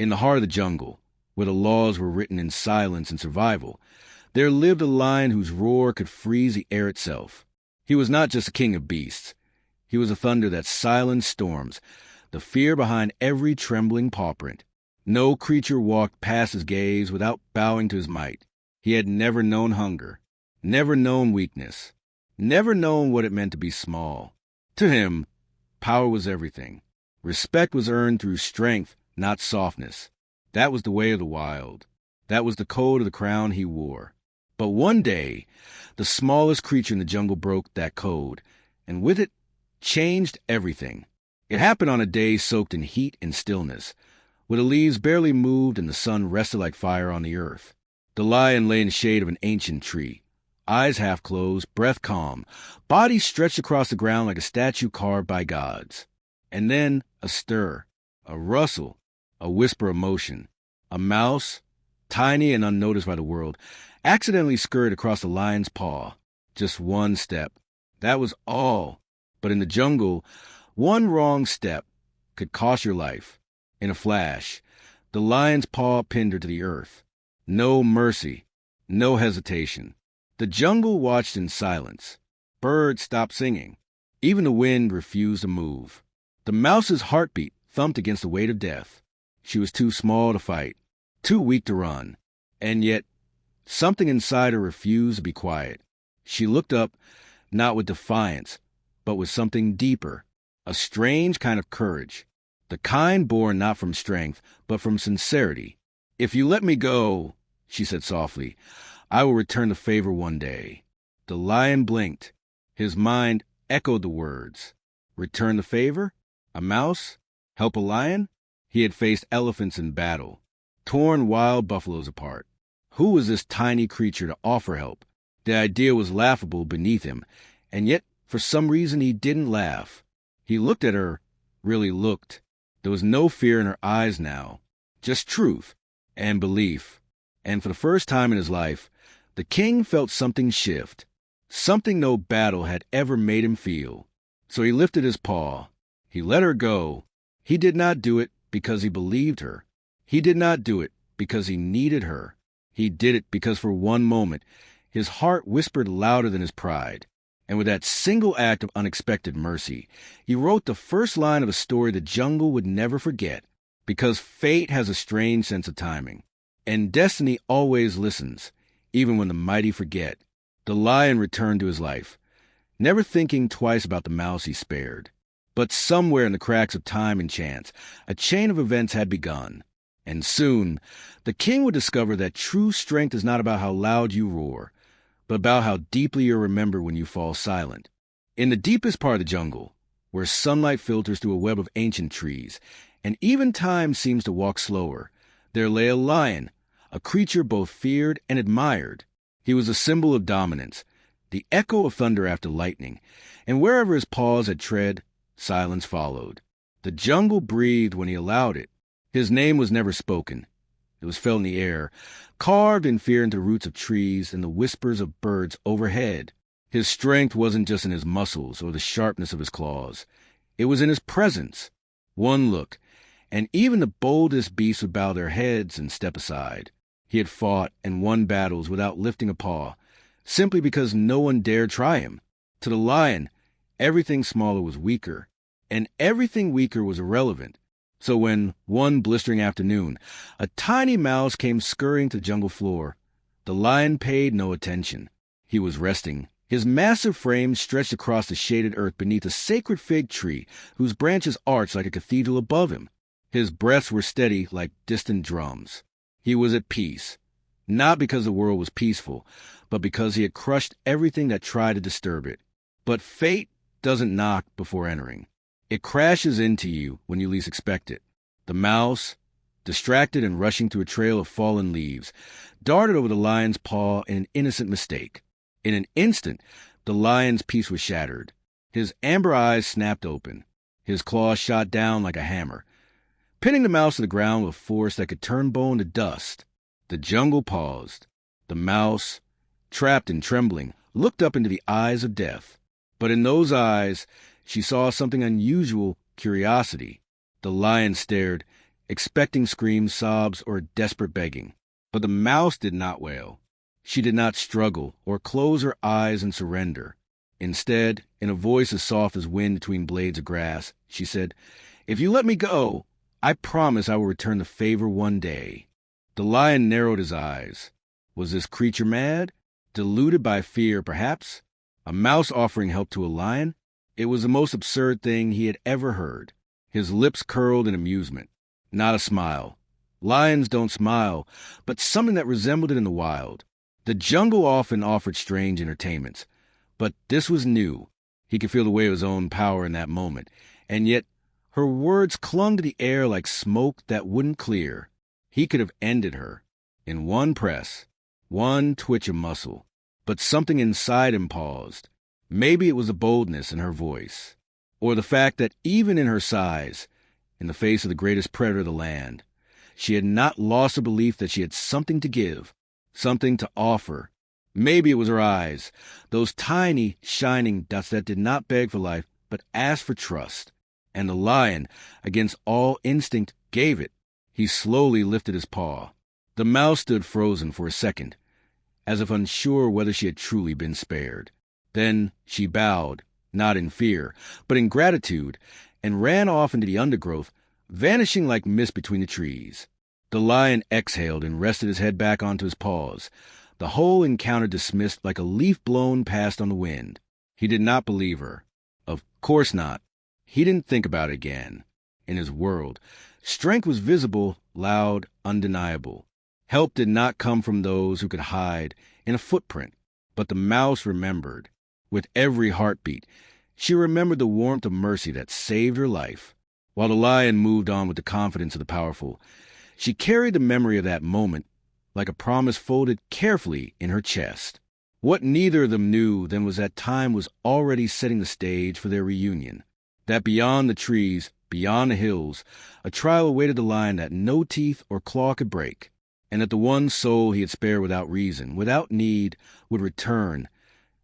In the heart of the jungle, where the laws were written in silence and survival, there lived a lion whose roar could freeze the air itself. He was not just a king of beasts. He was a thunder that silenced storms, the fear behind every trembling paw print. No creature walked past his gaze without bowing to his might. He had never known hunger, never known weakness, never known what it meant to be small. To him, power was everything. Respect was earned through strength, not softness. That was the way of the wild. That was the code of the crown he wore. But one day, the smallest creature in the jungle broke that code, and with it, changed everything. It happened on a day soaked in heat and stillness, where the leaves barely moved and the sun rested like fire on the earth. The lion lay in the shade of an ancient tree, eyes half closed, breath calm, body stretched across the ground like a statue carved by gods. And then a stir, a rustle, a whisper of motion. A mouse, tiny and unnoticed by the world, accidentally scurried across the lion's paw. Just one step. That was all. But in the jungle, one wrong step could cost your life. In a flash, the lion's paw pinned her to the earth. No mercy, no hesitation. The jungle watched in silence. Birds stopped singing. Even the wind refused to move. The mouse's heartbeat thumped against the weight of death. She was too small to fight, too weak to run. And yet, something inside her refused to be quiet. She looked up, not with defiance, but with something deeper, a strange kind of courage, the kind born not from strength, but from sincerity. "If you let me go," she said softly, "I will return the favor one day." The lion blinked. His mind echoed the words. Return the favor? A mouse? Help a lion? He had faced elephants in battle, torn wild buffaloes apart. Who was this tiny creature to offer help? The idea was laughable beneath him, and yet for some reason he didn't laugh. He looked at her, really looked. There was no fear in her eyes now, just truth and belief. And for the first time in his life, the king felt something shift, something no battle had ever made him feel. So he lifted his paw. He let her go. He did not do it because he believed her. He did not do it because he needed her. He did it because for one moment, his heart whispered louder than his pride. And with that single act of unexpected mercy, he wrote the first line of a story the jungle would never forget. Because fate has a strange sense of timing, and destiny always listens, even when the mighty forget. The lion returned to his life, never thinking twice about the mouse he spared. But somewhere in the cracks of time and chance, a chain of events had begun. And soon, the king would discover that true strength is not about how loud you roar, but about how deeply you're remembered when you fall silent. In the deepest part of the jungle, where sunlight filters through a web of ancient trees, and even time seems to walk slower, there lay a lion, a creature both feared and admired. He was a symbol of dominance, the echo of thunder after lightning, and wherever his paws had tread, silence followed. The jungle breathed when he allowed it. His name was never spoken. It was felt in the air, carved in fear into the roots of trees and the whispers of birds overhead. His strength wasn't just in his muscles or the sharpness of his claws. It was in his presence. One look, and even the boldest beasts would bow their heads and step aside. He had fought and won battles without lifting a paw, simply because no one dared try him. To the lion, everything smaller was weaker, and everything weaker was irrelevant. So when, one blistering afternoon, a tiny mouse came scurrying to the jungle floor, the lion paid no attention. He was resting, his massive frame stretched across the shaded earth beneath a sacred fig tree whose branches arched like a cathedral above him. His breaths were steady like distant drums. He was at peace, not because the world was peaceful, but because he had crushed everything that tried to disturb it. But fate doesn't knock before entering. It crashes into you when you least expect it. The mouse, distracted and rushing through a trail of fallen leaves, darted over the lion's paw in an innocent mistake. In an instant, the lion's peace was shattered. His amber eyes snapped open. His claws shot down like a hammer, pinning the mouse to the ground with force that could turn bone to dust. The jungle paused. The mouse, trapped and trembling, looked up into the eyes of death. But in those eyes, she saw something unusual, curiosity. The lion stared, expecting screams, sobs, or desperate begging. But the mouse did not wail. She did not struggle or close her eyes and surrender. Instead, in a voice as soft as wind between blades of grass, she said, "If you let me go, I promise I will return the favor one day." The lion narrowed his eyes. Was this creature mad? Deluded by fear, perhaps? A mouse offering help to a lion? It was the most absurd thing he had ever heard. His lips curled in amusement. Not a smile. Lions don't smile, but something that resembled it in the wild. The jungle often offered strange entertainments, but this was new. He could feel the weight of his own power in that moment, and yet her words clung to the air like smoke that wouldn't clear. He could have ended her in one press, one twitch of muscle, but something inside him paused. Maybe it was the boldness in her voice, or the fact that even in her size, in the face of the greatest predator of the land, she had not lost the belief that she had something to give, something to offer. Maybe it was her eyes, those tiny, shining dots that did not beg for life, but asked for trust. And the lion, against all instinct, gave it. He slowly lifted his paw. The mouse stood frozen for a second, as if unsure whether she had truly been spared. Then she bowed, not in fear, but in gratitude, and ran off into the undergrowth, vanishing like mist between the trees. The lion exhaled and rested his head back onto his paws, the whole encounter dismissed like a leaf blown past on the wind. He did not believe her. Of course not. He didn't think about it again. In his world, strength was visible, loud, undeniable. Help did not come from those who could hide in a footprint. But the mouse remembered. With every heartbeat, she remembered the warmth of mercy that saved her life. While the lion moved on with the confidence of the powerful, she carried the memory of that moment like a promise folded carefully in her chest. What neither of them knew then was that time was already setting the stage for their reunion. That beyond the trees, beyond the hills, a trial awaited the lion that no teeth or claw could break, and that the one soul he had spared without reason, without need, would return,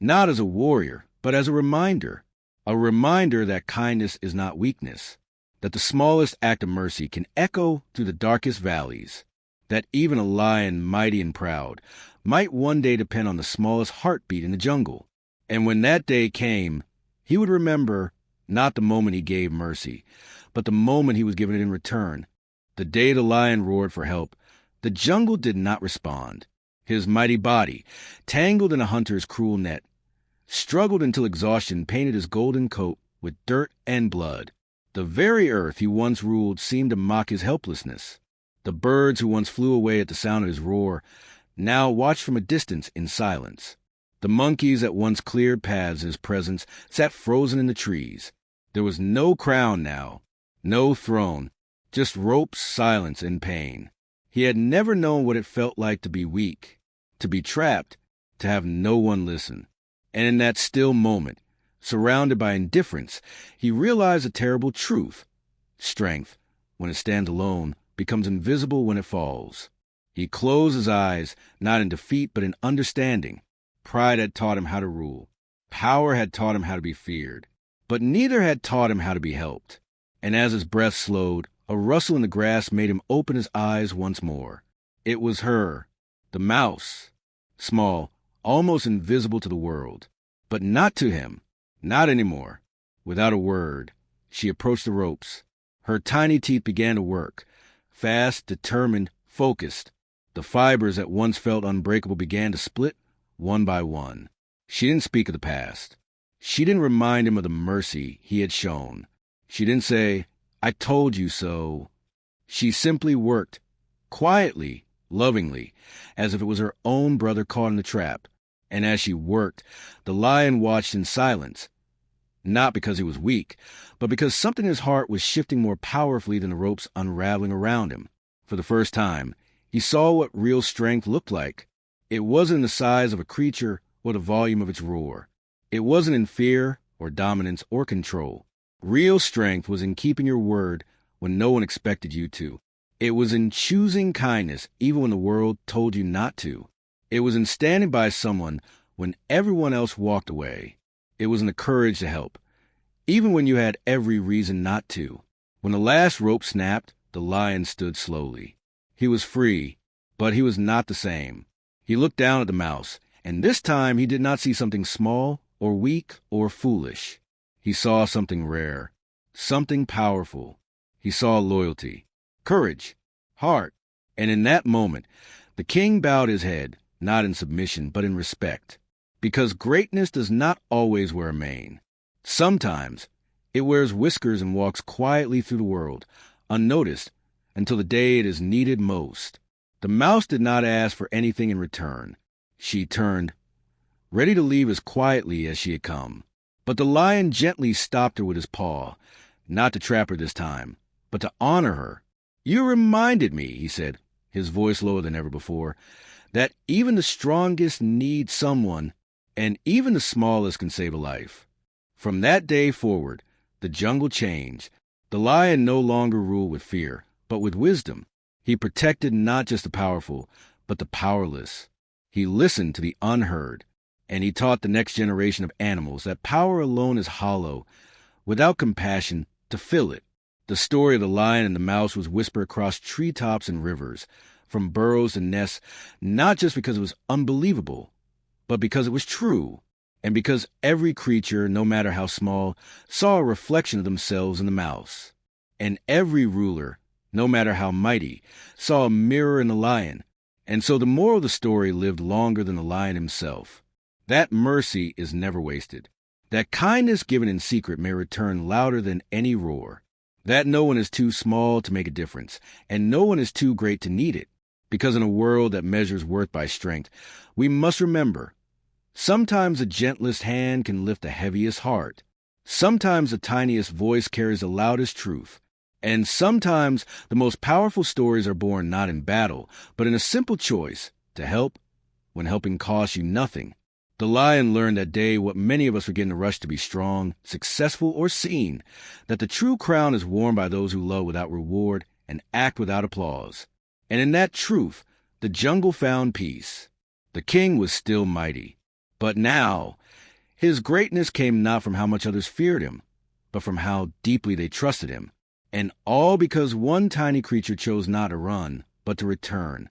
not as a warrior, but as a reminder that kindness is not weakness, that the smallest act of mercy can echo through the darkest valleys, that even a lion mighty and proud might one day depend on the smallest heartbeat in the jungle. And when that day came, he would remember not the moment he gave mercy, but the moment he was given it in return. The day the lion roared for help, the jungle did not respond. His mighty body, tangled in a hunter's cruel net, struggled until exhaustion painted his golden coat with dirt and blood. The very earth he once ruled seemed to mock his helplessness. The birds who once flew away at the sound of his roar now watched from a distance in silence. The monkeys that once cleared paths in his presence sat frozen in the trees. There was no crown now, no throne, just ropes, silence, and pain. He had never known what it felt like to be weak, to be trapped, to have no one listen. And in that still moment, surrounded by indifference, he realized a terrible truth. Strength, when it stands alone, becomes invisible when it falls. He closed his eyes, not in defeat but in understanding. Pride had taught him how to rule. Power had taught him how to be feared. But neither had taught him how to be helped. And as his breath slowed, a rustle in the grass made him open his eyes once more. It was her, the mouse, small, almost invisible to the world, but not to him, not anymore. Without a word, she approached the ropes. Her tiny teeth began to work, fast, determined, focused. The fibers that once felt unbreakable began to split one by one. She didn't speak of the past. She didn't remind him of the mercy he had shown. She didn't say, "I told you so." She simply worked, quietly, lovingly, as if it was her own brother caught in the trap. And as she worked, the lion watched in silence, not because he was weak, but because something in his heart was shifting more powerfully than the ropes unraveling around him. For the first time, he saw what real strength looked like. It wasn't in the size of a creature or the volume of its roar. It wasn't in fear or dominance or control. Real strength was in keeping your word when no one expected you to. It was in choosing kindness even when the world told you not to. It was in standing by someone when everyone else walked away. It was in the courage to help, even when you had every reason not to. When the last rope snapped, the lion stood slowly. He was free, but he was not the same. He looked down at the mouse, and this time he did not see something small or weak or foolish. He saw something rare, something powerful. He saw loyalty, courage, heart, and in that moment, the king bowed his head, not in submission, but in respect, because greatness does not always wear a mane. Sometimes it wears whiskers and walks quietly through the world, unnoticed, until the day it is needed most. The mouse did not ask for anything in return. She turned, ready to leave as quietly as she had come. But the lion gently stopped her with his paw, not to trap her this time, but to honor her. "You reminded me," he said, his voice lower than ever before, "that even the strongest need someone, and even the smallest can save a life." From that day forward, the jungle changed. The lion no longer ruled with fear, but with wisdom. He protected not just the powerful, but the powerless. He listened to the unheard, and he taught the next generation of animals that power alone is hollow, without compassion to fill it. The story of the lion and the mouse was whispered across treetops and rivers, from burrows and nests, not just because it was unbelievable, but because it was true, and because every creature, no matter how small, saw a reflection of themselves in the mouse. And every ruler, no matter how mighty, saw a mirror in the lion. And so the moral of the story lived longer than the lion himself. That mercy is never wasted. That kindness given in secret may return louder than any roar. That no one is too small to make a difference, and no one is too great to need it. Because in a world that measures worth by strength, we must remember, sometimes the gentlest hand can lift the heaviest heart. Sometimes the tiniest voice carries the loudest truth. And sometimes the most powerful stories are born not in battle, but in a simple choice to help when helping costs you nothing. The lion learned that day what many of us forget in the rush to be strong, successful, or seen, that the true crown is worn by those who love without reward and act without applause. And in that truth, the jungle found peace. The king was still mighty. But now, his greatness came not from how much others feared him, but from how deeply they trusted him. And all because one tiny creature chose not to run, but to return,